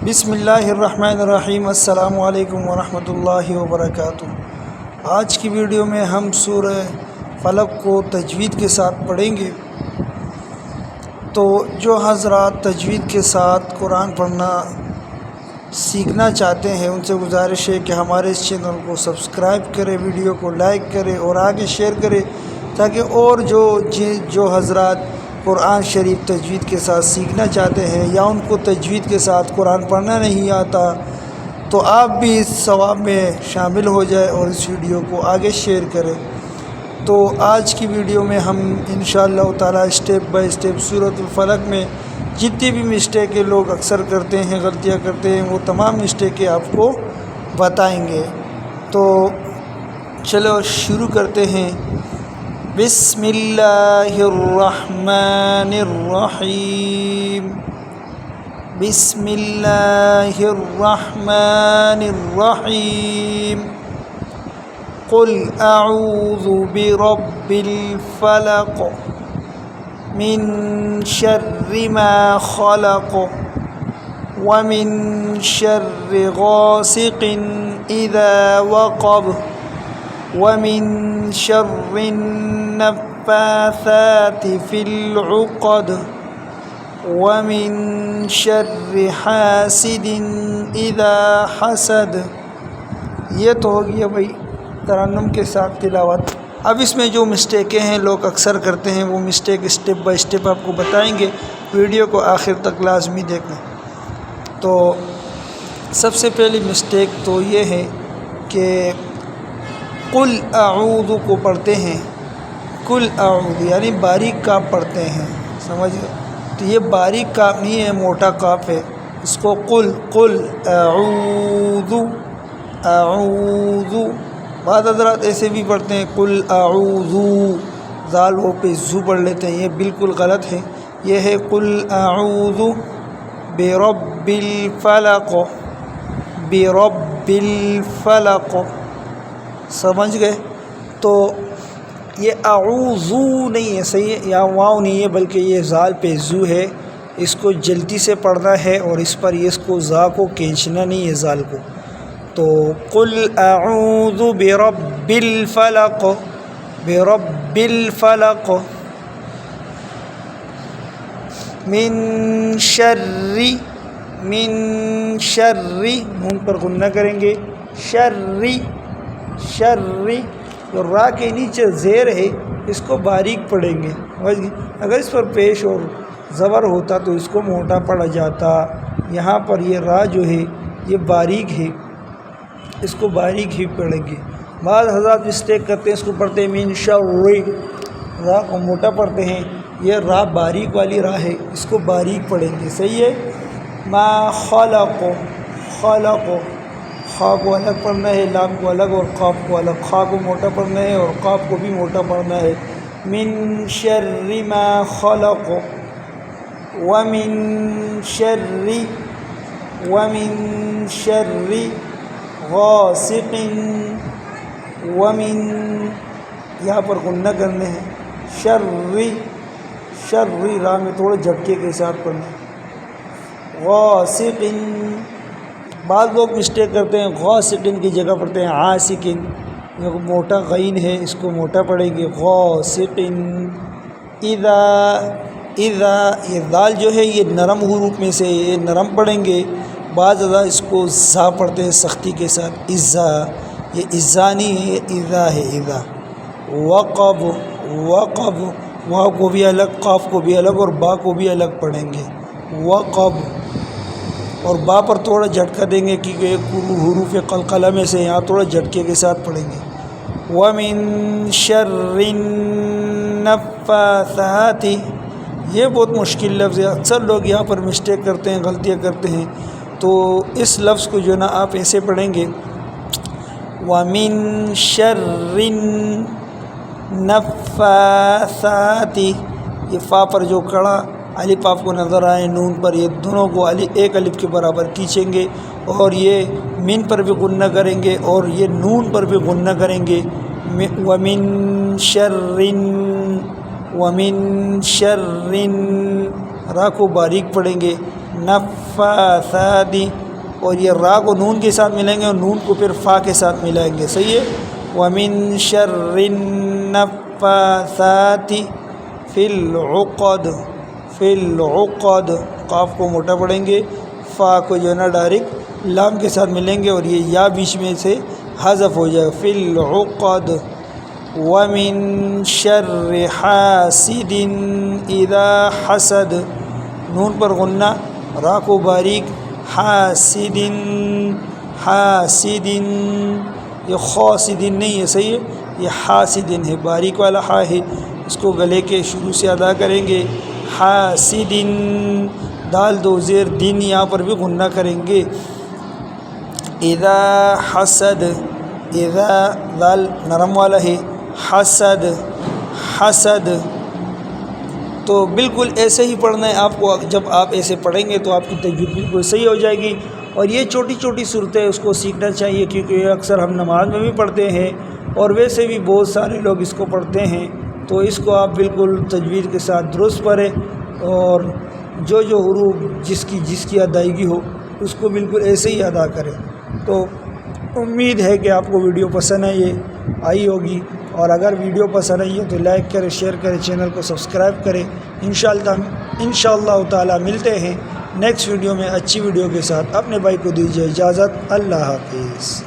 بسم اللہ الرحمن الرحیم۔ السلام علیکم ورحمۃ اللہ وبرکاتہ۔ آج کی ویڈیو میں ہم سورہ فلق کو تجوید کے ساتھ پڑھیں گے۔ تو جو حضرات تجوید کے ساتھ قرآن پڑھنا سیکھنا چاہتے ہیں ان سے گزارش ہے کہ ہمارے اس چینل کو سبسکرائب کرے، ویڈیو کو لائک کرے اور آگے شیئر کرے، تاکہ اور جو حضرات قرآن شریف تجوید کے ساتھ سیکھنا چاہتے ہیں یا ان کو تجوید کے ساتھ قرآن پڑھنا نہیں آتا تو آپ بھی اس ثواب میں شامل ہو جائے اور اس ویڈیو کو آگے شیئر کریں۔ تو آج کی ویڈیو میں ہم انشاءاللہ تعالی اسٹیپ بائی اسٹیپ سورۃ الفلق میں جتنی بھی مسٹیکیں لوگ اکثر کرتے ہیں، غلطیاں کرتے ہیں، وہ تمام مسٹیکیں آپ کو بتائیں گے۔ تو چلو شروع کرتے ہیں۔ بسم اللہ الرحمن الرحیم۔ بسم اللہ الرحمن الرحیم۔ قل اعوذ برب الفلق من شر ما خلق ومن شر غاسق اذا وقب ومن شر النفاثات في العقد ومن شر حاسد اذا حسد۔ یہ تو ہو گیا بھائی ترنم کے ساتھ تلاوت۔ اب اس میں جو مسٹیکیں ہیں لوگ اکثر کرتے ہیں وہ مسٹیک اسٹیپ بائی اسٹیپ آپ کو بتائیں گے، ویڈیو کو آخر تک لازمی دیکھنا۔ تو سب سے پہلی مسٹیک تو یہ ہے کہ قل اعوذ کو پڑھتے ہیں، قل اعوذ یعنی باریک کاف پڑھتے ہیں، سمجھ گئے؟ تو یہ باریک کاف نہیں ہے، موٹا کاف ہے۔ اس کو قل اعوذ اعوذ۔ بعض حضرات ایسے بھی پڑھتے ہیں قل اعوذ، زال وہ پہ زو پڑھ لیتے ہیں، یہ بالکل غلط ہے۔ یہ ہے قل اعوذ برب الفلق، برب الفلق، سمجھ گئے؟ تو یہ اعوذو نہیں ہے، صحیح ہے، یا واو نہیں ہے بلکہ یہ زال پہ زو ہے۔ اس کو جلدی سے پڑھنا ہے اور اس پر اس کو زا کو کھینچنا نہیں ہے زال کو۔ تو قل اعوذ برب الفلق، برب الفلق، من شر نون پر غنہ کریں گے، شر جو را کے نیچے زیر ہے اس کو باریک پڑھیں گے۔ اگر اس پر پیش اور زبر ہوتا تو اس کو موٹا پڑھا جاتا۔ یہاں پر یہ را جو ہے یہ باریک ہے، اس کو باریک ہی پڑھیں گے۔ بعض حضرات مسٹیک کرتے ہیں، اس کو پڑھتے ہیں من شر، را کو موٹا پڑھتے ہیں، یہ را باریک والی را ہے، اس کو باریک پڑھیں گے، صحیح ہے۔ ما خلق، خلق، خا کو الگ پڑھنا ہے، لام کو الگ اور قاف کو الگ، خا کو موٹا پڑھنا ہے اور قاف کو بھی موٹا پڑھنا ہے۔ من شر ما خلق ومن شر غاسق، ومن یہاں پر غنہ کرنے ہیں، شر را میں تھوڑے جھٹکے کے ساتھ پڑھنا ہے، غاسق۔ بعض لوگ مسٹیک کرتے ہیں غاسقن کی جگہ پڑھتے ہیں عاسقن، یہ موٹا غین ہے، اس کو موٹا پڑھیں گے، غاسقن۔ اذا یہ دال جو ہے یہ نرم حروف میں سے یہ نرم پڑھیں گے۔ بعض حضرات اس کو زا پڑھتے ہیں سختی کے ساتھ، اذا، یہ اذا نہیں ہے، یہ اذا ہے، اذا۔ وقب، واو کو بھی الگ، قاف کو بھی الگ اور با کو بھی الگ پڑھیں گے، وقب۔ اور با پر تھوڑا جھٹکا دیں گے کیونکہ ایک حروف قلقلہ میں سے یہاں تھوڑا جھٹکے کے ساتھ پڑھیں گے۔ وَمِن شَرِّ النَّفَّاثَاتِ، یہ بہت مشکل لفظ ہے، اکثر لوگ یہاں پر مسٹیک کرتے ہیں، غلطیاں کرتے ہیں۔ تو اس لفظ کو جو نا آپ ایسے پڑھیں گے، وَمِن شَرِّ النَّفَّاثَاتِ، یہ فا پر جو کڑا الف آپ کو نظر آئے، نون پر یہ دونوں کو ایک الف کے برابر کھینچیں گے اور یہ من پر بھی غنہ کریں گے اور یہ نون پر بھی غنہ کریں گے۔ وَمِن شَرٍ، را کو باریک پڑھیں گے، النفاثات، اور یہ را کو نون کے ساتھ ملیں گے اور نون کو پھر فا کے ساتھ ملائیں گے، صحیح ہے. وَمِن شَرِّ النَّفَّاثَاتِ فِي الْعُقَدِ، فِي الْعُقَدِ، قاف کو موٹا پڑھیں گے، فا کو جو ہے نا ڈائریکٹ لام کے ساتھ ملیں گے اور یہ یا بیچ میں سے حذف ہو جائے گا. فِي الْعُقَدِ. وَمِن شَرِّ حَاسِدٍ إِذَا حَسَدَ، نون پر غنہ، را کو باریک، حاسد، حاسد، یہ خاسد نہیں ہے، صحیح ہے، یہ حاسد ہے، باریک والا ہا ہے، اس کو گلے کے شروع سے ادا کریں گے. حاسد، دال دو زیر دن، یہاں پر بھی غنہ کریں گے. اذا حسد، اذا دال نرم والا ہے، حسد، حسد. تو بالکل ایسے ہی پڑھنا ہے آپ کو. جب آپ ایسے پڑھیں گے تو آپ کی تجوید بالکل صحیح ہو جائے گی. اور یہ چھوٹی چھوٹی صورتیں اس کو سیکھنا چاہیے، کیونکہ یہ اکثر ہم نماز میں بھی پڑھتے ہیں اور ویسے بھی بہت سارے لوگ اس کو پڑھتے ہیں. تو اس کو آپ بالکل تجوید کے ساتھ درست پڑھیں اور جو حروف جس کی ادائیگی ہو اس کو بالکل ایسے ہی ادا کریں. تو امید ہے کہ آپ کو ویڈیو پسند آئی ہوگی، اور اگر ویڈیو پسند آئی ہے تو لائک کریں، شیئر کریں، چینل کو سبسکرائب کریں. انشاءاللہ تعالی ملتے ہیں نیکسٹ ویڈیو میں اچھی ویڈیو کے ساتھ. اپنے بھائی کو دیجیے اجازت. اللہ حافظ.